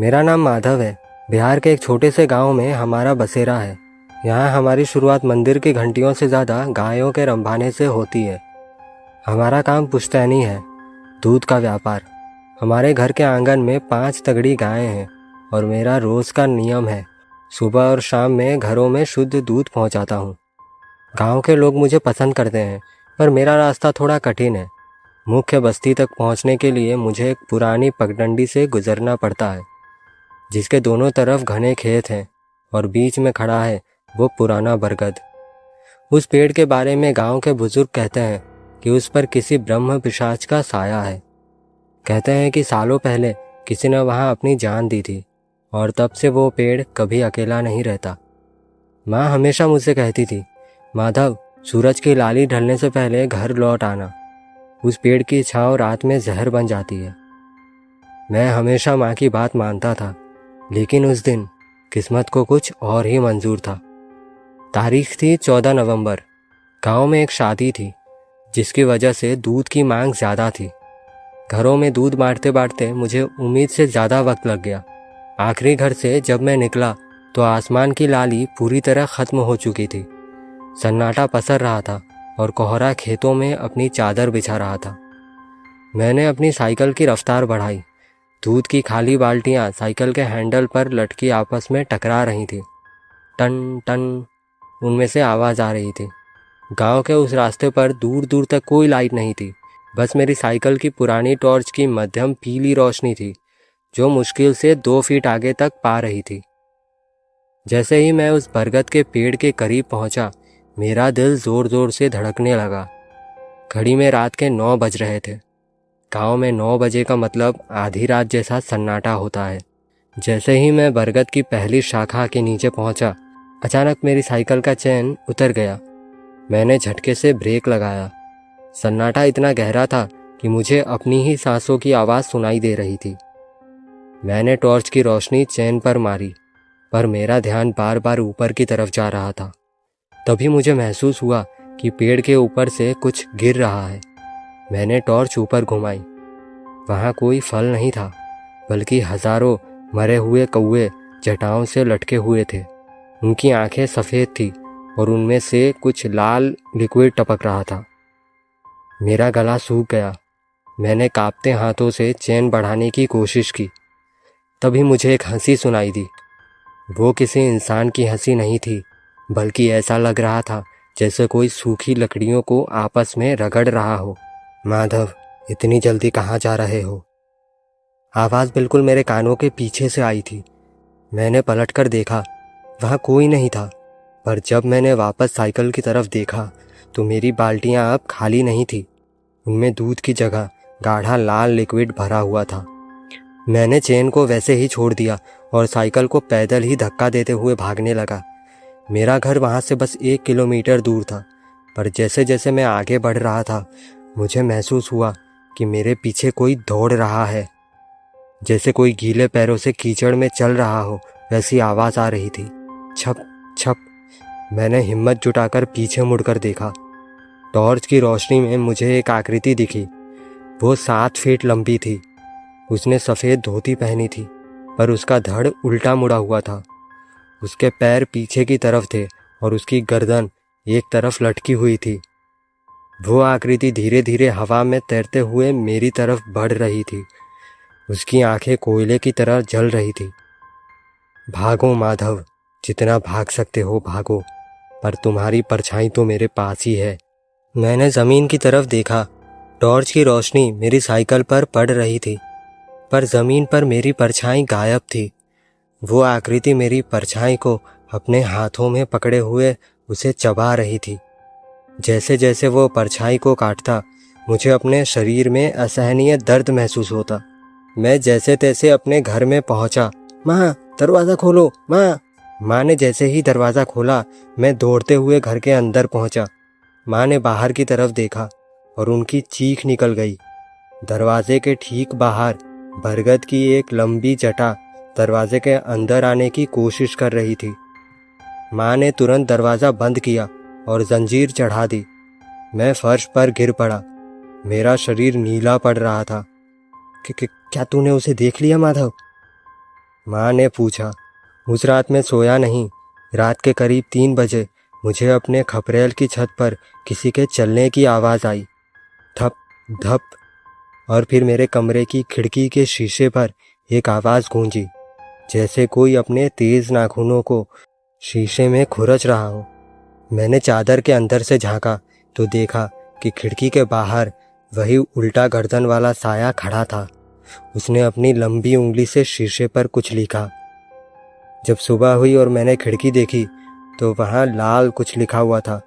मेरा नाम माधव है। बिहार के एक छोटे से गांव में हमारा बसेरा है। यहाँ हमारी शुरुआत मंदिर की घंटियों से ज़्यादा गायों के रंभाने से होती है। हमारा काम पुश्तैनी है, दूध का व्यापार। हमारे घर के आंगन में 5 तगड़ी गायें हैं और मेरा रोज़ का नियम है, सुबह और शाम में घरों में शुद्ध दूध पहुँचाता हूँ। गांव के लोग मुझे पसंद करते हैं, पर मेरा रास्ता थोड़ा कठिन है। मुख्य बस्ती तक पहुँचने के लिए मुझे एक पुरानी पगडंडी से गुजरना पड़ता है, जिसके दोनों तरफ घने खेत हैं और बीच में खड़ा है वो पुराना बरगद। उस पेड़ के बारे में गांव के बुजुर्ग कहते हैं कि उस पर किसी ब्रह्म पिशाच का साया है। कहते हैं कि सालों पहले किसी ने वहां अपनी जान दी थी और तब से वो पेड़ कभी अकेला नहीं रहता। माँ हमेशा मुझसे कहती थी, माधव, सूरज की लाली ढलने से पहले घर लौट आना। उस पेड़ की छांव रात में जहर बन जाती है। मैं हमेशा माँ की बात मानता था, लेकिन उस दिन किस्मत को कुछ और ही मंजूर था। तारीख थी 14 नवंबर। गांव में एक शादी थी, जिसकी वजह से दूध की मांग ज़्यादा थी। घरों में दूध बांटते बांटते मुझे उम्मीद से ज़्यादा वक्त लग गया। आखिरी घर से जब मैं निकला तो आसमान की लाली पूरी तरह ख़त्म हो चुकी थी। सन्नाटा पसर रहा था और कोहरा खेतों में अपनी चादर बिछा रहा था। मैंने अपनी साइकिल की रफ्तार बढ़ाई। दूध की खाली बाल्टियां साइकिल के हैंडल पर लटकी आपस में टकरा रही थी। टन टन उनमें से आवाज़ आ रही थी। गांव के उस रास्ते पर दूर दूर तक कोई लाइट नहीं थी, बस मेरी साइकिल की पुरानी टॉर्च की मध्यम पीली रोशनी थी, जो मुश्किल से 2 फीट आगे तक पा रही थी। जैसे ही मैं उस बरगद के पेड़ के करीब पहुंचा, मेरा दिल जोर जोर से धड़कने लगा। घड़ी में रात के 9 बज रहे थे। गांव में 9 बजे का मतलब आधी रात जैसा सन्नाटा होता है। जैसे ही मैं बरगद की पहली शाखा के नीचे पहुंचा, अचानक मेरी साइकिल का चेन उतर गया। मैंने झटके से ब्रेक लगाया। सन्नाटा इतना गहरा था कि मुझे अपनी ही सांसों की आवाज़ सुनाई दे रही थी। मैंने टॉर्च की रोशनी चेन पर मारी, पर मेरा ध्यान बार बार ऊपर की तरफ जा रहा था। तभी मुझे महसूस हुआ कि पेड़ के ऊपर से कुछ गिर रहा है। मैंने टॉर्च ऊपर घुमाई। वहाँ कोई फल नहीं था, बल्कि हजारों मरे हुए कौवे जटाओं से लटके हुए थे। उनकी आंखें सफ़ेद थी और उनमें से कुछ लाल लिक्विड टपक रहा था। मेरा गला सूख गया। मैंने कांपते हाथों से चेन बढ़ाने की कोशिश की। तभी मुझे एक हंसी सुनाई दी। वो किसी इंसान की हंसी नहीं थी, बल्कि ऐसा लग रहा था जैसे कोई सूखी लकड़ियों को आपस में रगड़ रहा हो। माधव, इतनी जल्दी कहाँ जा रहे हो? आवाज़ बिल्कुल मेरे कानों के पीछे से आई थी। मैंने पलटकर देखा, वहाँ कोई नहीं था। पर जब मैंने वापस साइकिल की तरफ देखा तो मेरी बाल्टियाँ अब खाली नहीं थी। उनमें दूध की जगह गाढ़ा लाल लिक्विड भरा हुआ था। मैंने चेन को वैसे ही छोड़ दिया और साइकिल को पैदल ही धक्का देते हुए भागने लगा। मेरा घर वहाँ से बस 1 किलोमीटर दूर था, पर जैसे जैसे मैं आगे बढ़ रहा था, मुझे महसूस हुआ कि मेरे पीछे कोई दौड़ रहा है। जैसे कोई गीले पैरों से कीचड़ में चल रहा हो, वैसी आवाज़ आ रही थी। छप छप। मैंने हिम्मत जुटाकर पीछे मुड़कर देखा। टॉर्च की रोशनी में मुझे एक आकृति दिखी। वो 7 फीट लंबी थी। उसने सफ़ेद धोती पहनी थी, पर उसका धड़ उल्टा मुड़ा हुआ था। उसके पैर पीछे की तरफ थे और उसकी गर्दन एक तरफ लटकी हुई थी। वो आकृति धीरे धीरे हवा में तैरते हुए मेरी तरफ बढ़ रही थी। उसकी आंखें कोयले की तरह जल रही थी। भागो माधव, जितना भाग सकते हो भागो, पर तुम्हारी परछाई तो मेरे पास ही है। मैंने ज़मीन की तरफ देखा। टॉर्च की रोशनी मेरी साइकिल पर पड़ रही थी, पर ज़मीन पर मेरी परछाई गायब थी। वो आकृति मेरी परछाई को अपने हाथों में पकड़े हुए उसे चबा रही थी। जैसे जैसे वो परछाई को काटता, मुझे अपने शरीर में असहनीय दर्द महसूस होता। मैं जैसे तैसे अपने घर में पहुंचा। माँ, दरवाज़ा खोलो माँ। माँ ने जैसे ही दरवाज़ा खोला, मैं दौड़ते हुए घर के अंदर पहुंचा। माँ ने बाहर की तरफ देखा और उनकी चीख निकल गई। दरवाजे के ठीक बाहर बरगद की एक लंबी जटा दरवाजे के अंदर आने की कोशिश कर रही थी। माँ ने तुरंत दरवाज़ा बंद किया और जंजीर चढ़ा दी। मैं फर्श पर गिर पड़ा। मेरा शरीर नीला पड़ रहा था। क्या तूने उसे देख लिया माधव? माँ ने पूछा। उस रात मैं सोया नहीं। रात के करीब 3 बजे मुझे अपने खपरेल की छत पर किसी के चलने की आवाज़ आई। धप धप। और फिर मेरे कमरे की खिड़की के शीशे पर एक आवाज़ गूंजी, जैसे कोई अपने तेज नाखूनों को शीशे में खुरच रहा हो। मैंने चादर के अंदर से झांका तो देखा कि खिड़की के बाहर वही उल्टा गर्दन वाला साया खड़ा था। उसने अपनी लंबी उंगली से शीशे पर कुछ लिखा। जब सुबह हुई और मैंने खिड़की देखी तो वहाँ लाल कुछ लिखा हुआ था।